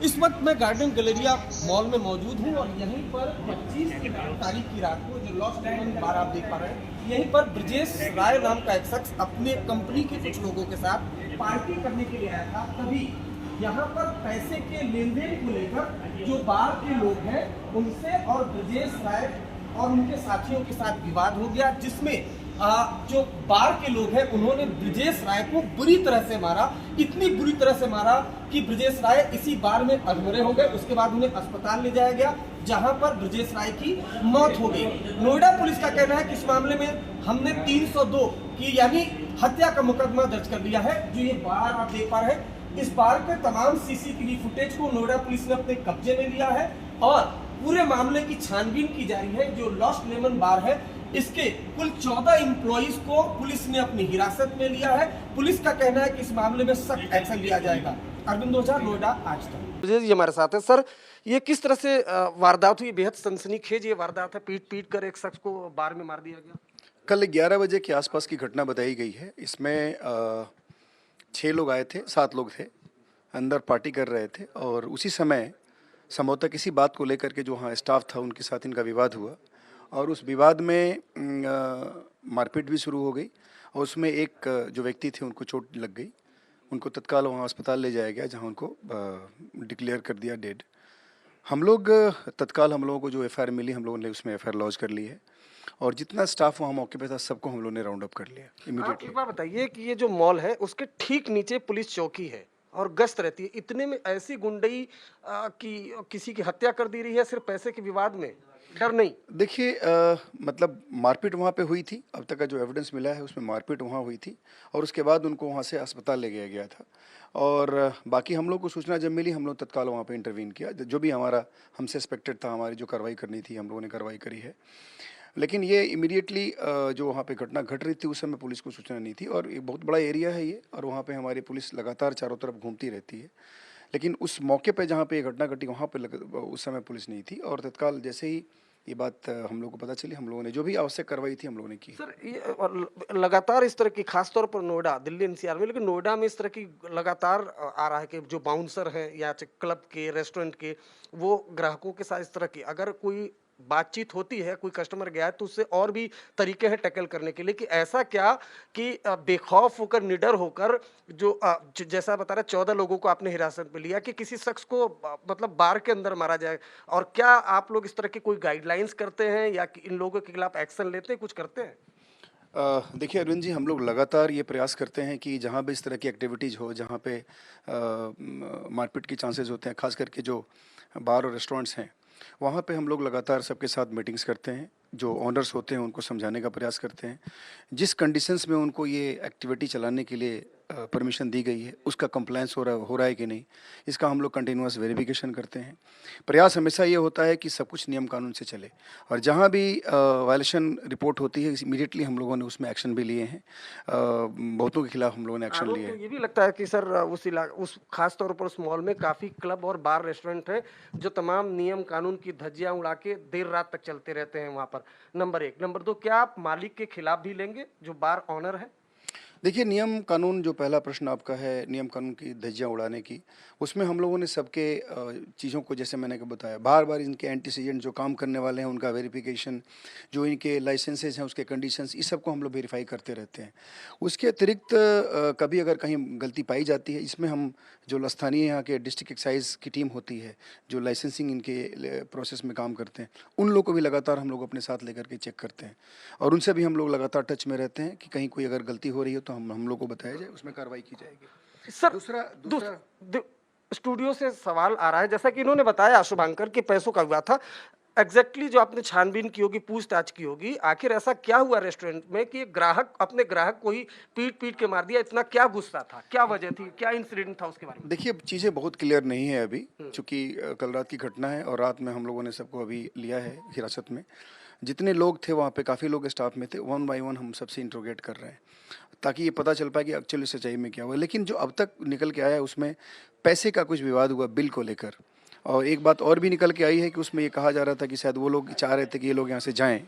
इस वक्त मैं गार्डन गैलेरिया मॉल में मौजूद हूँ और यहीं पर 25 तारीख की रात को जो लॉस्ट लेमन बार आप देख पा रहे हैं, यहीं पर ब्रजेश राय नाम का एक शख्स अपने कंपनी के कुछ लोगों के साथ पार्टी करने के लिए आया था। तभी यहाँ पर पैसे के लेन देन को लेकर जो बार के लोग हैं उनसे और ब्रजेश राय और उनके साथियों के साथ विवाद हो गया, जिसमें जो बार के लोग हैं उन्होंने ब्रजेश राय को बुरी तरह से मारा। इतनी बुरी तरह से मारा कि ब्रजेश राय इसी बार में अधमरे हो गए। उसके बाद उन्हें अस्पताल ले जाया गया, जहां पर ब्रजेश राय की मौत हो गई। नोएडा पुलिस का कहना है कि इस मामले में हमने 302 की यानी हत्या का मुकदमा दर्ज कर लिया है। जो ये बार आप देख पा रहे हैं, इस बार के तमाम सीसीटीवी फुटेज को नोएडा पुलिस ने अपने कब्जे में लिया है और पूरे मामले की छानबीन की जा रही है। जो लॉस्ट लेमन बार है, इसके कुल 14 एम्प्लॉइज को पुलिस ने अपनी हिरासत में लिया है। पुलिस का कहना है कि इस मामले में सख्त एक्शन लिया जाएगा। अरविंद ओझा, नोएडा, आज तक। जी हमारे साथ है सर, ये किस तरह से वारदात हुई? बेहद सनसनीखेज ये वारदात है, पीट कर एक शख्स को बार में मार दिया गया। कल 11 बजे के आसपास की घटना बताई गई है। इसमें 6 लोग आए थे, 7 लोग थे, अंदर पार्टी कर रहे थे और उसी समय संभवतः किसी बात को लेकर के जो वहाँ स्टाफ था उनके साथ इनका विवाद हुआ और उस विवाद में मारपीट भी शुरू हो गई और उसमें एक जो व्यक्ति थे उनको चोट लग गई। उनको तत्काल वहाँ अस्पताल ले जाया गया, जहाँ उनको डिक्लेयर कर दिया डेड। हम लोग तत्काल हम लोगों को जो एफआईआर मिली, हम लोगों ने उसमें एफआईआर लॉन्च कर ली है और जितना स्टाफ वहाँ मौके पे था सबको हम लोगों ने राउंड अप कर लिया इमीडिएटली। एक बात बताइए कि ये जो मॉल है उसके ठीक नीचे पुलिस चौकी है और गश्त रहती है, इतने में ऐसी गुंडई की किसी की हत्या कर दी रही है सिर्फ पैसे के विवाद में? डर नहीं? देखिए मतलब मारपीट वहाँ पे हुई थी। अब तक का जो एविडेंस मिला है उसमें मारपीट वहाँ हुई थी और उसके बाद उनको वहाँ से अस्पताल ले गया गया था और बाकी हम लोग को सूचना जब मिली हम लोग तत्काल वहाँ पे इंटरवीन किया। जो भी हमारा हमसे एक्सपेक्टेड था, हमारी जो कार्रवाई करनी थी हम लोगों ने कार्रवाई करी है। लेकिन ये इमीडिएटली जो वहाँ पे घटना घट रही थी उस समय पुलिस को सूचना नहीं थी और एक बहुत बड़ा एरिया है ये और वहाँ पे हमारी पुलिस लगातार चारों तरफ घूमती रहती है। लेकिन उस मौके पे जहाँ पे ये घटना घटी वहाँ पे उस समय पुलिस नहीं थी और तत्काल जैसे ही ये बात हम लोगों को पता चली, हम लोगों ने जो भी आवश्यक कार्रवाई थी हम लोगों ने की। सर ये और लगातार इस तरह की, खासतौर पर नोएडा, दिल्ली एनसीआर में, लेकिन नोएडा में इस तरह की लगातार आ रहा है कि जो बाउंसर हैं या क्लब के, रेस्टोरेंट के, वो ग्राहकों के साथ इस तरह की अगर कोई बातचीत होती है, कोई कस्टमर गया है तो उससे और भी तरीके हैं टैकल करने के लिए, कि ऐसा क्या कि बेखौफ होकर, निडर होकर जो जैसा बता रहे 14 लोगों को आपने हिरासत में लिया कि किसी शख्स को मतलब बार के अंदर मारा जाए, और क्या आप लोग इस तरह की कोई गाइडलाइंस करते हैं या कि इन लोगों के खिलाफ एक्शन लेते हैं, कुछ करते हैं? देखिए अरविंद जी, हम लोग लगातार ये प्रयास करते हैं कि जहाँ भी इस तरह की एक्टिविटीज़ हो, जहाँ पे मारपीट के चांसेस होते हैं, खास करके जो बार और रेस्टोरेंट्स हैं, वहाँ पे हम लोग लगातार सबके साथ मीटिंग्स करते हैं। जो ओनर्स होते हैं उनको समझाने का प्रयास करते हैं। जिस कंडीशंस में उनको ये एक्टिविटी चलाने के लिए परमिशन दी गई है उसका कंप्लायंस हो रहा है कि नहीं, इसका हम लोग कंटिन्यूअस वेरिफिकेशन करते हैं। प्रयास हमेशा ये होता है कि सब कुछ नियम कानून से चले और जहाँ भी वायलेशन रिपोर्ट होती है इमीडिएटली हम लोगों ने उसमें एक्शन भी लिए हैं। बहुतों के खिलाफ हम लोगों ने एक्शन लिए तो हैं। ये भी लगता है कि सर उस खास तौर पर उस मॉल में काफी क्लब और बार रेस्टोरेंट हैं जो तमाम नियम कानून की धज्जियां उड़ा के देर रात तक चलते रहते हैं वहां पर। नंबर 1। नंबर 2, क्या आप मालिक के खिलाफ भी लेंगे जो बार ऑनर है? देखिए नियम कानून, जो पहला प्रश्न आपका है नियम कानून की धज्जियां उड़ाने की, उसमें हम लोगों ने सबके चीज़ों को, जैसे मैंने बताया, बार बार इनके एंटीसीडेंट जो काम करने वाले हैं उनका वेरिफिकेशन, जो इनके लाइसेंसेज हैं उसके कंडीशंस, इस सब को हम लोग वेरीफाई करते रहते हैं। उसके अतिरिक्त कभी अगर कहीं गलती पाई जाती है, इसमें हम जो स्थानीय यहाँ के डिस्ट्रिक्ट एक्साइज की टीम होती है जो लाइसेंसिंग इनके प्रोसेस में काम करते हैं, उन लोग को भी लगातार हम लोग अपने साथ लेकर के चेक करते हैं और उनसे भी हम लोग लगातार टच में रहते हैं कि कहीं कोई अगर गलती हो रही हो तो हम लोग को बताया जाए, उसमें कार्रवाई की जाएगी। सर दूसरा स्टूडियो से सवाल आ रहा है, जैसा कि इन्होंने बताया शुभांकर कि पैसों का हुआ था। एग्जैक्टली जो आपने छानबीन की होगी, पूछताछ की होगी, आखिर ऐसा क्या हुआ रेस्टोरेंट में कि ग्राहक अपने ग्राहक को ही पीट पीट के मार दिया? इतना क्या गुस्सा था, क्या वजह थी, क्या इंसिडेंट था, उसके बारे में? देखिए, चीज़ें बहुत क्लियर नहीं है अभी, चूँकि कल रात की घटना है और रात में हम लोगों ने सबको अभी लिया है हिरासत में। जितने लोग थे वहाँ पे, काफ़ी लोग स्टाफ में थे, वन बाय वन हम सबसे इंट्रोगेट कर रहे हैं ताकि ये पता चल पाए कि एक्चुअली सच्चाई में क्या हुआ। लेकिन जो अब तक निकल के आया है उसमें पैसे का कुछ विवाद हुआ बिल को लेकर, और एक बात और भी निकल के आई है कि उसमें ये कहा जा रहा था कि शायद वो लोग चाह रहे थे कि ये लोग यहाँ से जाएं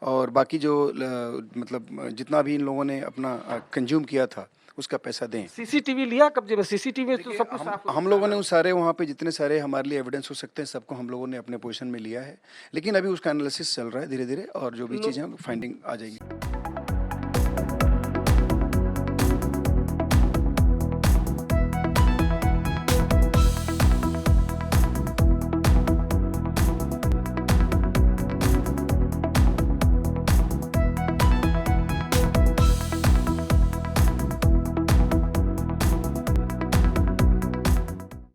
और बाकी जो मतलब जितना भी इन लोगों ने अपना कंज्यूम किया था उसका पैसा दें। सीसीटीवी लिया कब्जे में? सीसीटीवी में तो सब कुछ साफ हम लोगों ने उस सारे वहाँ पे जितने सारे हमारे लिए एविडेंस हो सकते हैं सबको हम लोगों ने अपने पोजीशन में लिया है, लेकिन अभी उसका एनालिसिस चल रहा है धीरे धीरे, और जो भी चीज़ें फाइंडिंग आ जाएगी।